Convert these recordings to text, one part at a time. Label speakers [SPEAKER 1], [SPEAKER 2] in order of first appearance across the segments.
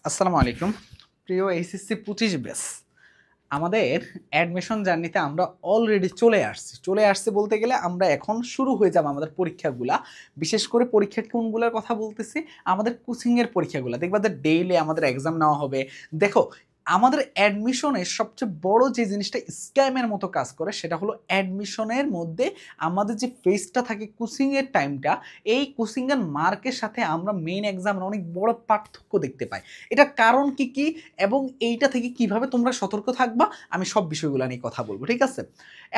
[SPEAKER 1] আসসালামু আলাইকুম প্রিয় এইচএসসি 25 ব্যাচ। আমাদের অ্যাডমিশন জার্নিতে আমরা অলরেডি চলে আসছি বলতে গেলে আমরা এখন শুরু হয়ে যাব আমাদের পরীক্ষাগুলা। বিশেষ করে পরীক্ষা কোনগুলোর কথা বলতেছি, আমাদের কোচিংয়ের পরীক্ষাগুলা। দেখবা যে ডেইলি আমাদের এক্সাম নেওয়া হবে। দেখো, আমাদের অ্যাডমিশনের সবচেয়ে বড় যে জিনিসটা স্ক্যামের মতো কাজ করে সেটা হলো অ্যাডমিশনের মধ্যে আমাদের যে ফেজটা থাকে কোচিংয়ের টাইমটা, এই কোচিংয়ের মার্কের সাথে আমরা মেইন এক্সামের অনেক বড় পার্থক্য দেখতে পাই। এটার কারণ কি কি এবং এইটা থেকে কিভাবে তোমরা সতর্ক থাকবা, আমি সব বিষয়গুলো নিয়ে কথা বলবো, ঠিক আছে?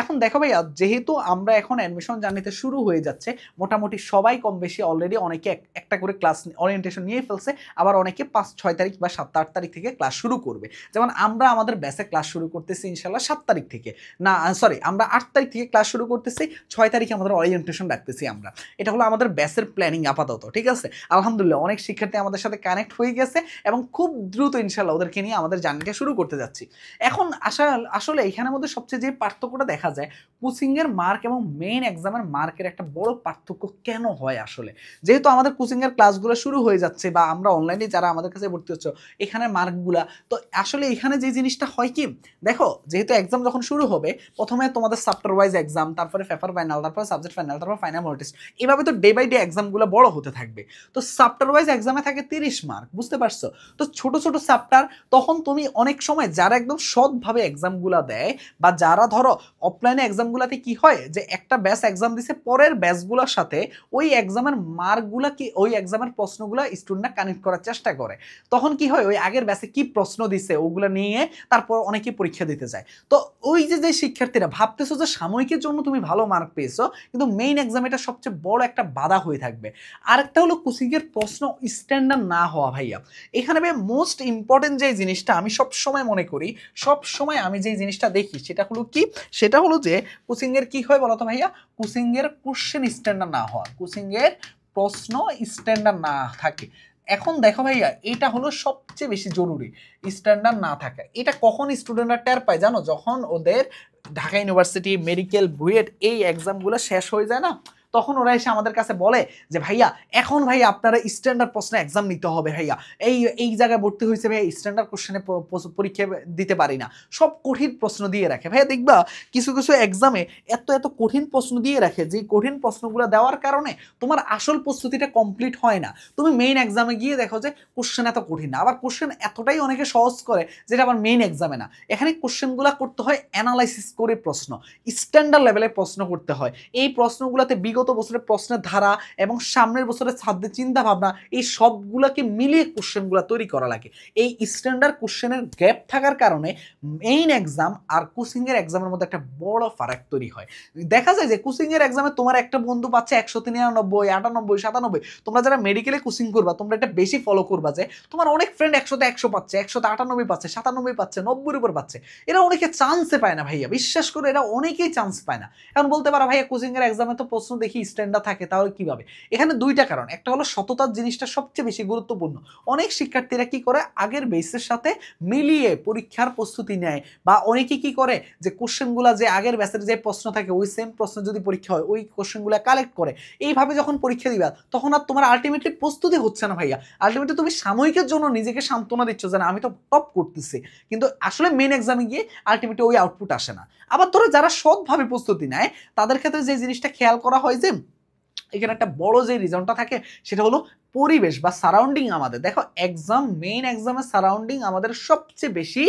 [SPEAKER 1] এখন দেখো ভাইয়া, যেহেতু আমরা এখন অ্যাডমিশন জার্নিতে শুরু হয়ে যাচ্ছে, মোটামুটি সবাই কম বেশি অলরেডি, অনেকে একটা করে ক্লাস ওরিয়েন্টেশন নিয়ে ফেলছে, আবার অনেকে 5-6 তারিখ বা 7-8 তারিখ থেকে ক্লাস শুরু করবে। যেমন আমরা আমাদের ব্যাচে ক্লাস শুরু করতেছি ইনশাল্লাহ 7 তারিখ থেকে, না সরি, আমরা 8 তারিখ থেকে ক্লাস শুরু করতেছি, 6 তারিখে আমাদের ওরিয়েন্টেশন রাখতেছি আমরা। এটা হলো আমাদের ব্যাচের প্ল্যানিং আপাতত, ঠিক আছে? আলহামদুলিল্লাহ অনেক শিক্ষার্থী আমাদের সাথে কানেক্ট হয়ে গেছে এবং খুব দ্রুত ইনশাল্লাহ ওদেরকে নিয়ে আমাদের জার্নিটা শুরু করতে যাচ্ছি। এখন আসলে এখানের মধ্যে সবচেয়ে যে পার্থক্যটা দেখা যায়, কোচিংয়ের মার্ক এবং মেইন এক্সামের মার্কের একটা বড় পার্থক্য কেন হয় আসলে, যেহেতু আমাদের কোচিংয়ের ক্লাসগুলো শুরু হয়ে যাচ্ছে বা আমরা অনলাইনে যারা আমাদের কাছে ভর্তি হচ্ছে এখানে মার্কগুলা, তো আসলে এখানে যে জিনিসটা হয় কি, দেখো যেহেতু এক্সাম যখন শুরু হবে, প্রথমে তোমাদের চ্যাপ্টার ওয়াইজ এক্সাম, তারপরে পেপার ফাইনাল, তারপরে সাবজেক্ট ফাইনাল, তারপর ফাইনাল মক টেস্ট, এভাবে তো ডে বাই ডে এক্সামগুলো বড় হতে থাকবে। তো চ্যাপ্টার ওয়াইজ এক্সামে থাকে 30 মার্ক, বুঝতে পারছো? তো ছোট ছোট চ্যাপ্টার, তখন তুমি অনেক সময় যারা একদম সৎভাবে এক্সামগুলো দেয় বা যারা ধরো অফলাইনে এক্সামগুলোতে কি হয় যে একটা ব্যাচ এক্সাম দিছে, পরের ব্যাচগুলোর সাথে ওই এক্সামের মার্কগুলা কি ওই এক্সামের প্রশ্নগুলো স্টুডেন্টরা কানেক্ট করার চেষ্টা করে। তখন কি হয়, ওই আগের ব্যাচে কি প্রশ্ন দিছে ওগুলো নিয়ে তারপর অনেকে পরীক্ষা দিতে যায়। তো ওই যে শিক্ষার্থীরা ভাবতেছো যে সাময়িকের জন্য তুমি ভালো মার্ক পেয়েছো, কিন্তু মেইন এক্সাম এটা সবচেয়ে বড় একটা বাধা হয়ে থাকবে। আরেকটা হলো কোচিংয়ের প্রশ্ন স্ট্যান্ডার্ড না হওয়া ভাইয়া। এখানে মোস্ট ইম্পর্টেন্ট যে জিনিসটা আমি সব সময় মনে করি, সব সময় আমি যে জিনিসটা দেখি সেটা হলো কি, সেটা হলো যে কোচিংয়ের কি হয় বলতো ভাইয়া, কোচিংয়ের কোশ্চেন স্ট্যান্ডার্ড না হওয়া, কোচিংয়ের প্রশ্ন স্ট্যান্ডার্ড না থাকে। এখন দেখো ভাইয়া, এটা হলো সবচেয়ে বেশি জরুরি, স্ট্যান্ডার্ড না থাকা। এটা কখন স্টুডেন্টরা টের পায় জানো, যখন ওদের ঢাকা ইউনিভার্সিটি, মেডিকেল, বুয়েট এই এক্সামগুলো শেষ হয়ে যায় না, তখন ওরা এসে আমাদের কাছে বলে যে ভাইয়া এখন ভাইয়া আপনারা স্ট্যান্ডার্ড প্রশ্নে এক্সাম নিতে হবে ভাইয়া, এই এই জায়গায় ভর্তি হয়েছে ভাইয়া, স্ট্যান্ডার্ড কোশ্চেনে পরীক্ষা দিতে পারি না, সব কঠিন প্রশ্ন দিয়ে রাখে। ভাইয়া দেখবা কিছু কিছু এক্সামে এত এত কঠিন প্রশ্ন দিয়ে রাখে, যে কঠিন প্রশ্নগুলো দেওয়ার কারণে তোমার আসল প্রস্তুতিটা কমপ্লিট হয় না। তুমি মেইন এক্সামে গিয়ে দেখো যে কোশ্চেন এত কঠিন না, আবার কোশ্চেন এতটাই অনেকে সহজ করে যেটা আবার মেইন এক্সামে না। এখানে কোশ্চেনগুলো করতে হয় অ্যানালাইসিস করে, প্রশ্ন স্ট্যান্ডার্ড লেভেলের প্রশ্ন করতে হয়। এই প্রশ্নগুলোতে বিগত বছরের প্রশ্নের ধারা এবং সামনের বছরের ছাত্রদের চিন্তা ভাবনা, এই সবগুলোকে মিলিয়ে কোশ্চেনগুলো তৈরি করা লাগে। এই স্ট্যান্ডার্ড কোশ্চেনের গ্যাপ থাকার কারণে মেইন এক্সাম আর কোচিংয়ের এক্সামের মধ্যে একটা বড় ফারাক তৈরি হয়। দেখা যায় যে কোচিংয়ের এক্সামে তোমার একটা বন্ধু পাচ্ছে 193, 98, 97। তোমরা যারা মেডিকেলে কোচিং করবা তোমরা এটা বেশি ফলো করবা যে তোমার অনেক ফ্রেন্ড 100তে 100 পাচ্ছে, 198 পাচ্ছে, 97 পাচ্ছে, 90-এর উপর পাচ্ছে। এরা অনেকে চান্সে পায় না ভাইয়া, বিশ্বাস করে এরা অনেকেই চান্স পায় না। এখন বলতে পারো ভাইয়া কোচিংয়ের এক্সামে তো প্রশ্ন দেখি স্ট্যান্ডার্ড থাকে, তাহলে কিভাবে? এখানে দুইটা কারণ, একটা হলো সততার জিনিসটা সবচেয়ে বেশি গুরুত্বপূর্ণ। অনেক শিক্ষার্থীরা কি করে, আগের বেসের সাথে মিলিয়ে পরীক্ষার প্রস্তুতি নেয়, বা অনেকে কি করে যে কোশ্চেনগুলা যে আগের ব্যাচের যে প্রশ্ন থাকে ওই সেম প্রশ্ন যদি পরীক্ষা হয় ওই কোশ্চেনগুলো কালেক্ট করে। এইভাবে যখন পরীক্ষা দিবা তখন আর তোমার আলটিমেটলি প্রস্তুতি হচ্ছে না ভাইয়া, আলটিমেটলি তুমি সাময়িকের জন্য নিজেকে সান্ত্বনা দিচ্ছ যে না আমি তো টপ করতেছি, কিন্তু আসলে মেন এক্সামে গিয়ে আলটিমেটলি ওই আউটপুট আসে না। আবার ধরো যারা সৎভাবে প্রস্তুতি নেয় তাদের ক্ষেত্রে যে জিনিসটা খেয়াল করা হয় যে এখানে একটা বড় যে রিজনটা থাকে সেটা হলো পরিবেশ বা সারাউন্ডিং। আমাদের দেখো এক্সাম, মেইন এক্সামের সারাউন্ডিং আমাদের সবচেয়ে বেশি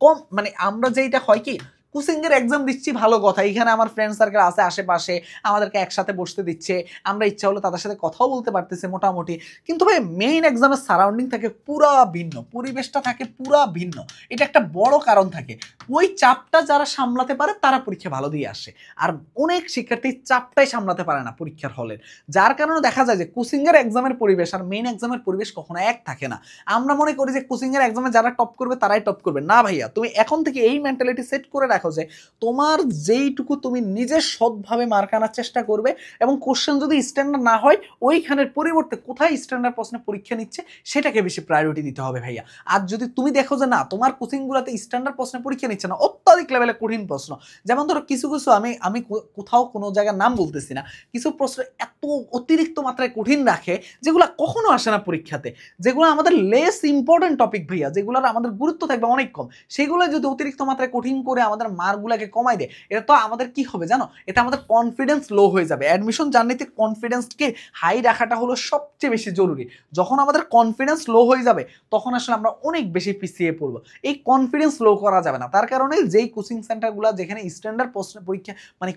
[SPEAKER 1] কম, মানে আমরা যেটা হয় কি, কোচিংয়ের এক্সাম দিচ্ছি ভালো কথা, এখানে আমার ফ্রেন্ড সার্কেল আছে আশেপাশে, আমাদেরকে একসাথে বসতে দিচ্ছে, আমরা ইচ্ছা হলে তাদের সাথে কথাও বলতে পারতেছি মোটামুটি, কিন্তু ভাই মেইন এক্সামের সারাউন্ডিং থাকে পুরা ভিন্ন, পরিবেশটা থাকে পুরা ভিন্ন। এটা একটা বড় কারণ থাকে। ওই চাপটা যারা সামলাতে পারে তারা পরীক্ষা ভালো দিয়ে আসে, আর অনেক শিক্ষার্থী চাপটাই সামলাতে পারে না পরীক্ষার হলের, যার কারণে দেখা যায় যে কোচিংয়ের এক্সামের পরিবেশ আর মেইন এক্সামের পরিবেশ কখনো এক থাকে না। আমরা মনে করি যে কোচিংয়ের এক্সামে যারা টপ করবে তারাই টপ করবে, না ভাইয়া, তুমি এখন থেকে এই মেন্টালিটি সেট করে রাখো দেখো যে তোমার যেইটুকু তুমি নিজে সৎভাবে মার্ক আনার চেষ্টা করবে, এবং কোশ্চেন যদি স্ট্যান্ডার্ড না হয় ওইখানের পরিবর্তে কোথায় স্ট্যান্ডার্ড প্রশ্নে পরীক্ষা নিচ্ছে সেটাকে বেশি প্রায়োরিটি দিতে হবে ভাইয়া। আর যদি তুমি দেখো যে না তোমার কোচিংগুলোতে স্ট্যান্ডার্ড প্রশ্নে পরীক্ষা নিচ্ছে না, অত্যাধিক লেভেলে কঠিন প্রশ্ন, যেমন ধরো কিছু কিছু আমি আমি কোথাও কোনো জায়গার নাম বলতেছি না, কিছু প্রশ্ন এত অতিরিক্ত মাত্রায় কঠিন রাখে যেগুলো কখনো আসে না পরীক্ষাতে, যেগুলো আমাদের লেস ইম্পর্টেন্ট টপিক ভাইয়া, যেগুলোর আমাদের গুরুত্ব থাকবে অনেক কম, সেগুলো যদি অতিরিক্ত মাত্রায় কঠিন করে আমাদের মার্কগুলোকে কমাই দেয়, এটা তো আমাদের কি হবে জানো, এটা আমাদের কনফিডেন্স লো হয়ে যাবে। অ্যাডমিশন জার্নিতে কনফিডেন্সকে হাই রাখাটা হলো সবচেয়ে বেশি জরুরি। যখন আমাদের কনফিডেন্স লো হয়ে যাবে তখন আসলে আমরা অনেক বেশি পিছিয়ে পড়বো। এই কনফিডেন্স লো করা যাবে না, তার কারণে যেই কোচিং সেন্টারগুলো যেখানে স্ট্যান্ডার্ড প্রশ্ন পরীক্ষা মানে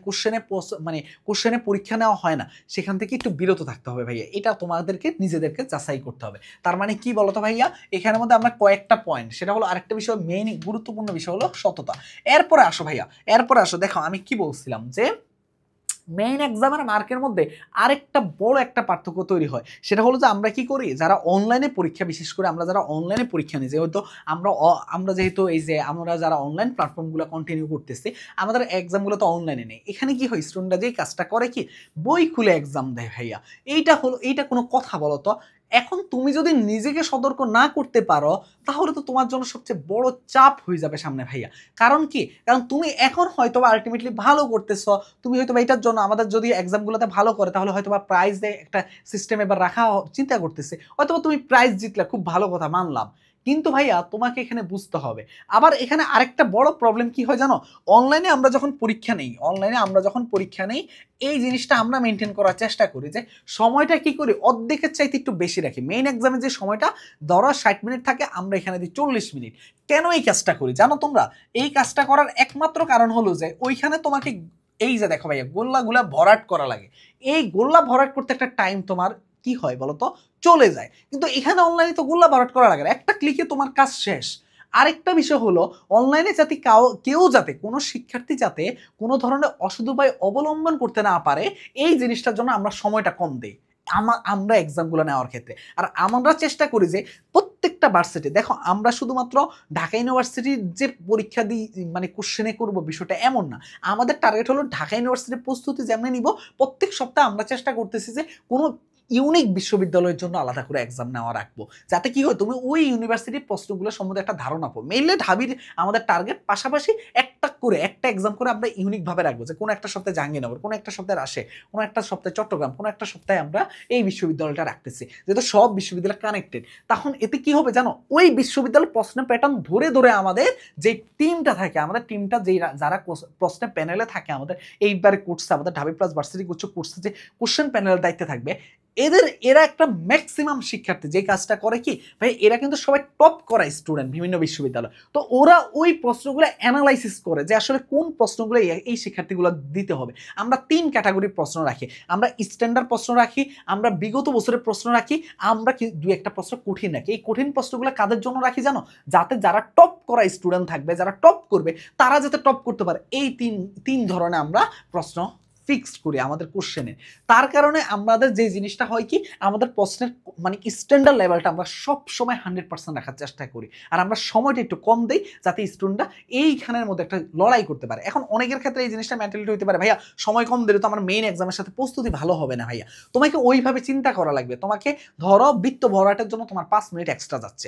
[SPEAKER 1] কোশ্চেনে পরীক্ষা নেওয়া হয় না, সেখান থেকে একটু বিরত থাকতে হবে ভাইয়া। এটা তোমাদেরকে নিজেদেরকে যাচাই করতে হবে। তার মানে কি বলতো ভাইয়া, এখানের মধ্যে আমরা কয়েকটা পয়েন্ট, সেটা হলো আরেকটা বিষয়, মেইন গুরুত্বপূর্ণ বিষয় হলো সততা। এরপরে আসো ভাইয়া, এরপরে আসো, দেখো আমি কি বলছিলাম যে মেইন এক্সামের মার্কের মধ্যে আরেকটা বড় একটা পার্থক্য তৈরি হয়, সেটা হলো যে আমরা কি করি, যারা অনলাইনে পরীক্ষা, বিশেষ করে আমরা যারা অনলাইনে পরীক্ষা নিই, যেহেতু আমরা যেহেতু এই যে আমরা যারা অনলাইন প্ল্যাটফর্মগুলো কন্টিনিউ করতেছি, আমাদের এক্সামগুলো তো অনলাইনে নেই, এখানে কি হয় স্টুডেন্টরা যেই কাজটা করে কি বই খুলে এক্সাম দেয় ভাইয়া। এইটা কোনো কথা বলো তো? এখন তুমি যদি নিজেকে সতর্ক না করতে পারো তাহলে তো তোমার জন্য সবচেয়ে বড় চাপ হয়ে যাবে সামনে ভাইয়া। কারণ কি, কারণ তুমি এখন হয়তো আলটিমেটলি ভালো করতেছ, তুমি হয়তো এটার জন্য আমাদের যদি এক্সামগুলোতে ভালো করে তাহলে হয়তো প্রাইজ দেয় একটা সিস্টেম এবার রাখা চিন্তা করতেছে, হয়তো তুমি প্রাইজ জিতলে, খুব ভালো কথা মানলাম, কিন্তু ভাইয়া তোমাকে এখানে বুঝতে হবে। আবার এখানে আরেকটা বড় প্রবলেম কি হয় জানো, অনলাইনে আমরা যখন পরীক্ষা নেই এই জিনিসটা আমরা মেনটেন করার চেষ্টা করি যে সময়টা কি করি অর্ধেকের চাইতে একটু বেশি রাখি। মেইন এক্সামে যে সময়টা ধরো 60 মিনিট থাকে, আমরা এখানে দিই 40 মিনিট। কেন এই কাজটা করি জানো তোমরা? এই কাজটা করার একমাত্র কারণ হলো যে ওইখানে তোমাকে এই যে দেখো ভাইয়া গোল্লাগুলা ভরাট করা লাগে, এই গোল্লা ভরাট করতে একটা টাইম তোমার কি হয় বলতো চলে যায়, কিন্তু এখানে অনলাইনে তো গোল্লা ভরাট করা লাগে না, একটা ক্লিকে তোমার কাজ শেষ। আরেকটা বিষয় হলো অনলাইনে যাতে কেউ যাতে কোনো শিক্ষার্থী যাতে কোনো ধরনের অসৎ উপায় অবলম্বন করতে না পারে, এই জিনিসটার জন্য আমরা সময়টা কম দিই আমরা এক্সামগুলো নেওয়ার ক্ষেত্রে। আর আমরা চেষ্টা করি যে প্রত্যেকটা ভার্সিটি, দেখো আমরা শুধুমাত্র ঢাকা ইউনিভার্সিটির যে পরীক্ষা দিই মানে কোশ্চেনে করবো বিষয়টা এমন না, আমাদের টার্গেট হলো ঢাকা ইউনিভার্সিটির প্রস্তুতি যেমন নিব, প্রত্যেক সপ্তাহে আমরা চেষ্টা করতেছি যে কোনো ইউনিক বিশ্ববিদ্যালয়ের জন্য আলাদা করে এক্সাম নেওয়া রাখবো, যাতে কি হয় তুমি ওই ইউনিভার্সিটির প্রশ্নগুলোর সম্বন্ধে একটা ধারণা পাবো। মেইনলি ঢাবির আমাদের টার্গেট, পাশাপাশি একটা এক্সাম করে আমরা ইউনিক ভাবে রাখবো, যে কোনো একটা সপ্তাহে জাহাঙ্গীরনগর, কোনো একটা সপ্তাহে রাজশাহী, কোনো একটা সপ্তাহে চট্টগ্রাম, কোনো একটা সপ্তাহে আমরা এই বিশ্ববিদ্যালয়টা রাখতেছি, যেহেতু সব বিশ্ববিদ্যালয় কানেক্টেড। তখন এতে কি হবে জানো, ওই বিশ্ববিদ্যালয়ের প্রশ্নের প্যাটার্ন ধরে ধরে আমাদের যে টিমটা থাকে, আমাদের টিমটা যেই যারা প্রশ্নের প্যানেলে থাকে, আমাদের এইবারে করছে আমাদের ঢাবি প্লাস ভার্সিটি করছে যে কোশ্চেন প্যানেলের দায়িত্বে থাকবে, এরা একটা ম্যাক্সিমাম শিক্ষার্থী যে কাজটা করে কি ভাই, এরা কিন্তু সবাই টপ করা স্টুডেন্ট বিভিন্ন বিশ্ববিদ্যালয়, তো ওরা ওই প্রশ্নগুলো অ্যানালাইসিস করে যে আসলে কোন প্রশ্নগুলো এই শিক্ষার্থীগুলো দিতে হবে। আমরা 3 ক্যাটাগরির প্রশ্ন রাখি, আমরা স্ট্যান্ডার্ড প্রশ্ন রাখি, আমরা বিগত বছরের প্রশ্ন রাখি, আমরা কি 2-1টা প্রশ্ন কঠিন রাখি। এই কঠিন প্রশ্নগুলো কাদের জন্য রাখি জানো, যাতে যারা টপ করা স্টুডেন্ট থাকবে, যারা টপ করবে তারা যাতে টপ করতে পারে, এই তিন ধরনের আমরা প্রশ্ন ফিক্সড করি আমাদের কোশ্চেনে। তার কারণে আমাদের যে জিনিসটা হয় কি, আমাদের প্রশ্নের মানে স্ট্যান্ডার্ড লেভেলটা আমরা সব সময় 100% রাখার চেষ্টা করি, আর আমরা সময়টা একটু কম দেই যাতে স্টুডেন্টরা এইখানের মধ্যে একটা লড়াই করতে পারে। এখন অনেকের ক্ষেত্রে এই জিনিসটা মেন্টালিটি হতে পারে, ভাইয়া সময় কম দিলে তো আমার মেইন এক্সামের সাথে প্রস্তুতি ভালো হবে না। ভাইয়া তোমাকে ওইভাবে চিন্তা করা লাগবে, তোমাকে ধরো বৃত্ত ভরাটের জন্য তোমার 5 মিনিট এক্সট্রা যাচ্ছে,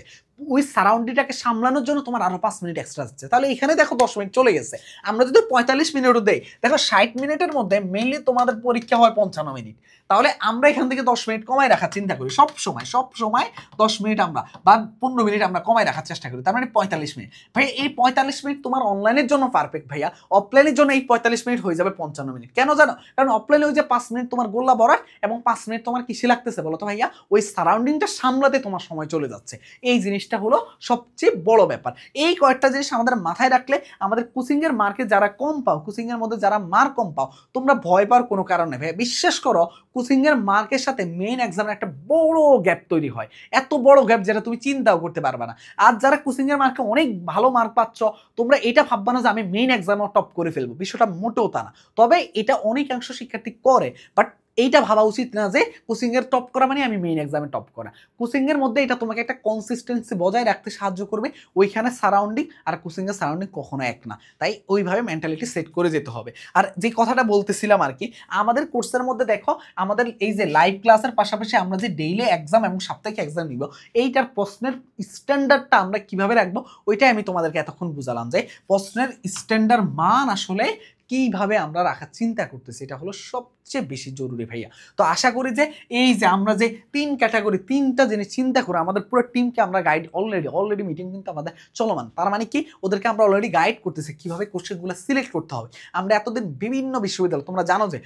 [SPEAKER 1] ওই সারাউন্ডিংটাকে সামলানোর জন্য তোমার আরো 5 মিনিট এক্সট্রা যাচ্ছে, তাহলে এখানে দেখো 10 মিনিট চলে গেছে। আমরা যদি 45 মিনিটও দেই, দেখো 60 মিনিটের মধ্যে মেইনলি তোমাদের পরীক্ষা হয় 55 মিনিট, তাহলে আমরা এখান থেকে 10 মিনিট কমায় রাখার চিন্তা করি সব সময় 10 মিনিট আমরা বা 15 মিনিট আমরা কমায় রাখার চেষ্টা করি, তার মানে 45 মিনিট। ভাই এই 45 মিনিট তোমার অনলাইনের জন্য পারফেক্ট ভাইয়া, অফলাইনের জন্য এই 45 মিনিট হয়ে যাবে 55 মিনিট। কেন জানো, কারণ অফলাইনে ওই যে 5 মিনিট তোমার গোল্লা ভরাট এবং 5 মিনিট তোমার কিসে লাগতেছে বলো তো ভাইয়া, ওই সারাউন্ডিংটা সামলাতে তোমার সময় চলে যাচ্ছে। এই জিনিসটা হলো সবচেয়ে বড় ব্যাপার। এই কয়েকটা জিনিস আমাদের মাথায় রাখলে আমাদের কোচিং এর মার্কে যারা কম পাও, কোচিং এর মধ্যে যারা মার্ক কম পাও, তোমরা ভয় পাওয়ার কোনো কারণ নেই ভাইয়া। বিশ্বাস করো কোচিং এর মার্কের সাথে মেইন এক্সামের একটা বড় গ্যাপ তৈরি হয়, এত বড় গ্যাপ যেটা তুমি চিন্তাও করতে পারবে না। আর যারা কোচিং এর মার্কে অনেক ভালো মার্ক পাচ্ছ, তোমরা এটা ভাববা না যে আমি মেইন এক্সামও টপ করে ফেলবো, বিষয়টা মোটেও তা না। তবে এটা অনেকাংশ শিক্ষার্থী করে, বাট এইটা ভাবা উচিত না যে কোচিং এর টপ করা মানে আমি মেইন এক্সামে টপ করা। কোচিং এর মধ্যে এটা তোমাকে একটা কনসিস্টেন্সি বজায় রাখতে সাহায্য করবে। ওইখানে সারাউন্ডিং আর কোচিং এর সারাউন্ডিং কখনো এক না, তাই ওইভাবে মেন্টালিটি সেট করে যেতে হবে। আর যে কথাটা বলতেছিলাম আর কি, আমাদের কোর্সের মধ্যে দেখো আমাদের এই যে লাইভ ক্লাসের পাশাপাশি আমরা যে ডেইলি এক্সাম এবং সাপ্তাহিক এক্সাম নিব, এইটার প্রশ্নের স্ট্যান্ডার্ডটা আমরা কিভাবে রাখবো ওইটাই আমি তোমাদেরকে এতক্ষণ বুঝালাম যে প্রশ্নের স্ট্যান্ডার্ড মান আসলে কিভাবে আমরা রাখার চিন্তা করতেছি, এটা হলো সবচেয়ে বেশি জরুরি ভাইয়া। তো আশা করি যে এই যে আমরা যে 3 ক্যাটাগরি 3টা জিনিস চিন্তা করে আমাদের পুরো টিমকে আমরা গাইড অলরেডি মিটিং কিন্তু আমাদের চলমান, তার মানে কি ওদেরকে আমরা অলরেডি গাইড করতেছি কিভাবে কোশ্চেনগুলো সিলেক্ট করতে হবে। আমরা এতদিন বিভিন্ন বিশ্ববিদ্যালয়, তোমরা জানো যে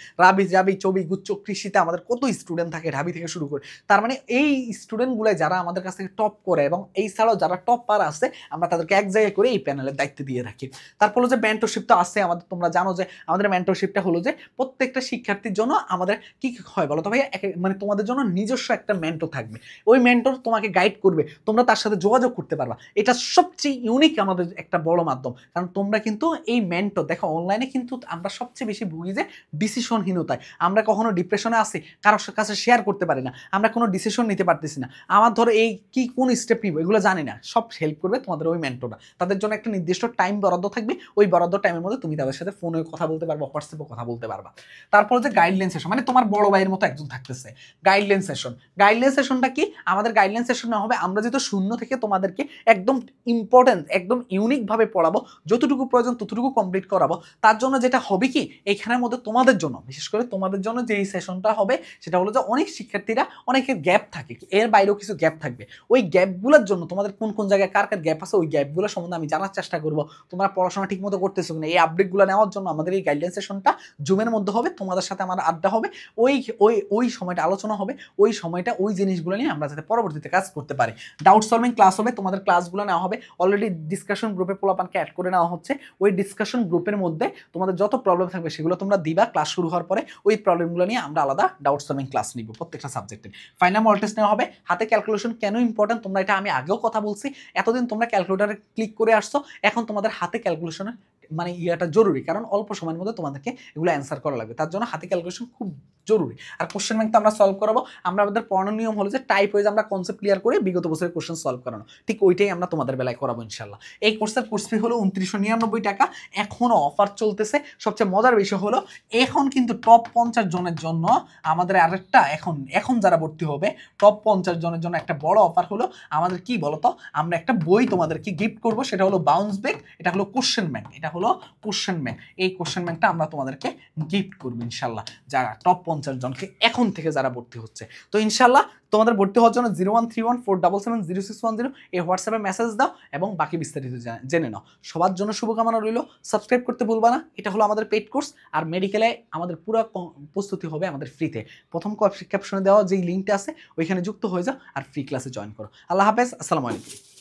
[SPEAKER 1] জাবি চবি গুচ্ছ কৃষিতে আমাদের কত স্টুডেন্ট থাকে ঢাবি থেকে শুরু করে, তার মানে এই স্টুডেন্টগুলো যারা আমাদের কাছ থেকে টপ করে এবং এই ছাড়াও যারা টপ পার আছে আমরা তাদেরকে এক জায়গায় করে এই প্যানেলের দায়িত্ব দিয়ে রাখি। তারপর যে মেন্টরশিপ তো আছে আমাদের, তোমরা জানো যে আমাদের মেন্টরশিপটা হলো যে প্রত্যেকটা শিক্ষার্থীর জন্য আমাদের কি হয় বলো তো ভাইয়া, মানে তোমাদের জন্য নিজস্ব একটা মেন্টর থাকবে, ওই মেন্টর তোমাকে গাইড করবে, তোমরা তার সাথে যোগাযোগ করতে পারবা। এটা সবচেয়ে ইউনিক আমাদের একটা বড় মাধ্যম, কারণ তোমরা কিন্তু এই মেন্টর দেখো অনলাইনে কিন্তু আমরা সবচেয়ে বেশি ভুগি যে ডিসিশনহীনতায়, আমরা কখনো ডিপ্রেশনে আসি, কারোর কাছে শেয়ার করতে পারি না, আমরা কোনো ডিসিশন নিতে পারতেছি না, আমার ধরো এই কি কোন স্টেপ নিব এগুলো জানি না, সব হেল্প করবে তোমাদের ওই মেন্টররা। তাদের জন্য একটা নির্দিষ্ট টাইম বরাদ্দ থাকবে, ওই বরাদ্দ টাইমের মধ্যে তুমি তাদের সাথে ফোনে কথা বলতে পারবা, হোয়াটসঅ্যাপে কথা বলতে পারবা। তারপর যে গাইডলাইন সেশন, মানে তোমার বড় ভাইয়ের মতো একজন থাকতেছে। গাইডলাইন সেশনটা কি, আমাদের গাইডলাইন সেশন না হবে আমরা যেহেতু শূন্য থেকে তোমাদেরকে একদম ইম্পর্টেন্ট একদম ইউনিক ভাবে পড়াবো, যতটুকু প্রয়োজন ততটুকু কমপ্লিট করাবো। তার জন্য যেটা হবে কি এইখানের মধ্যে তোমাদের জন্য, বিশেষ করে তোমাদের জন্য যে এই সেশনটা হবে সেটা হলো যে অনেক শিক্ষার্থীরা অনেকের গ্যাপ থাকে, এর বাইরেও কিছু গ্যাপ থাকবে, ওই গ্যাপগুলোর জন্য তোমাদের কোন কোন জায়গায় কার কার গ্যাপ আছে ওই গ্যাপগুলো সম্বন্ধে আমি জানার চেষ্টা করবো। তোমরা পড়াশোনা ঠিক মতো করতেছো কিনা এই আপডেটগুলো নেওয়ার জন্য আমাদের এই গাইডলাইন সেশনটা জুমের মধ্যে হবে, তোমাদের সাথে আমার আড্ডা হবে, ওই ওই ওই সময়টা আলোচনা হবে, ওই সময়টা ওই জিনিসগুলো নিয়ে আমরা যাতে পরবর্তীতে কাজ করতে পারি। ডাউট সলভিং ক্লাস হবে, তোমাদের ক্লাসগুলো নেওয়া হবে, অলরেডি ডিসকাশন গ্রুপে পোলাপানকে অ্যাড করে নেওয়া হচ্ছে, ওই ডিসকাশন গ্রুপের মধ্যে তোমাদের যত প্রবলেম থাকবে সেগুলো তোমরা দিবা, ক্লাস শুরু হওয়ার পরে ওই প্রবলেমগুলো নিয়ে আমরা আলাদা ডাউট সলভিং ক্লাস নিব প্রত্যেকটা সাবজেক্টে। ফাইনাল মডেল টেস্ট নেওয়া হবে, হাতে ক্যালকুলেশন কেন ইম্পর্টেন্ট তোমরা এটা আমি আগেও কথা বলছি, এতদিন তোমরা ক্যালকুলেটারে ক্লিক করে আসছো, এখন তোমাদের হাতে ক্যালকুলেশনের মানে ইয়াটা জরুরি, কারণ অল্প সময়ের মধ্যে তোমাদেরকে এগুলো অ্যান্সার করা লাগবে, তার জন্য হাতে ক্যালকুলেশন খুব জরুরি। আর কোশ্চেন ব্যাংক তো আমরা সলভ করাবো, আমরা আমাদের পড়ানোর নিয়ম হলো যে টাইপ ওয়াইজ আমরা কনসেপ্ট ক্লিয়ার করে বিগত বছরের কোশ্চেন সলভ করানো, ঠিক ওইটাই আমরা তোমাদের বেলায় করাবো ইনশাল্লাহ। এই কোর্সের কোর্স ফি হলো 2999 টাকা, এখনো অফার চলতেছে। সবচেয়ে মজার বিষয় হলো এখন কিন্তু টপ 50 জনের জন্য আমাদের আরেকটা এখন যারা ভর্তি হবে টপ 50 জনের জন্য একটা বড় অফার হলো আমাদের কি বলতো, আমরা একটা বই তোমাদেরকে গিফট করবো, সেটা হলো বাউন্স ব্যাক, এটা হলো কোশ্চেন ব্যাংক, এটা হলো কোশ্চেন ব্যাংক। এই কোশ্চেন ব্যাংকটা আমরা তোমাদেরকে গিফট করবো ইনশাল্লাহ, যারা টপ 50 জনকে এখন থেকে যারা ভর্তি হচ্ছে। তো ইনশাল্লাহ তোমাদের ভর্তি হওয়ার জন্য 013147700610 এই হোয়াটসঅ্যাপে মেসেজ দাও এবং বাকি বিস্তারিত জেনে নাও। সবার জন্য শুভকামনা রইল, সাবস্ক্রাইব করতে ভুলবা না। এটা হলো আমাদের পেইড কোর্স, আর মেডিকেলে আমাদের পুরো প্রস্তুতি হবে আমাদের ফ্রিতে। প্রথম ক্যাপশনে দেওয়া যেই লিঙ্কটা আছে ওইখানে যুক্ত হয়ে যাও আর ফ্রি ক্লাসে জয়েন করো। আল্লাহ হাফেজ, আসসালামু আলাইকুম।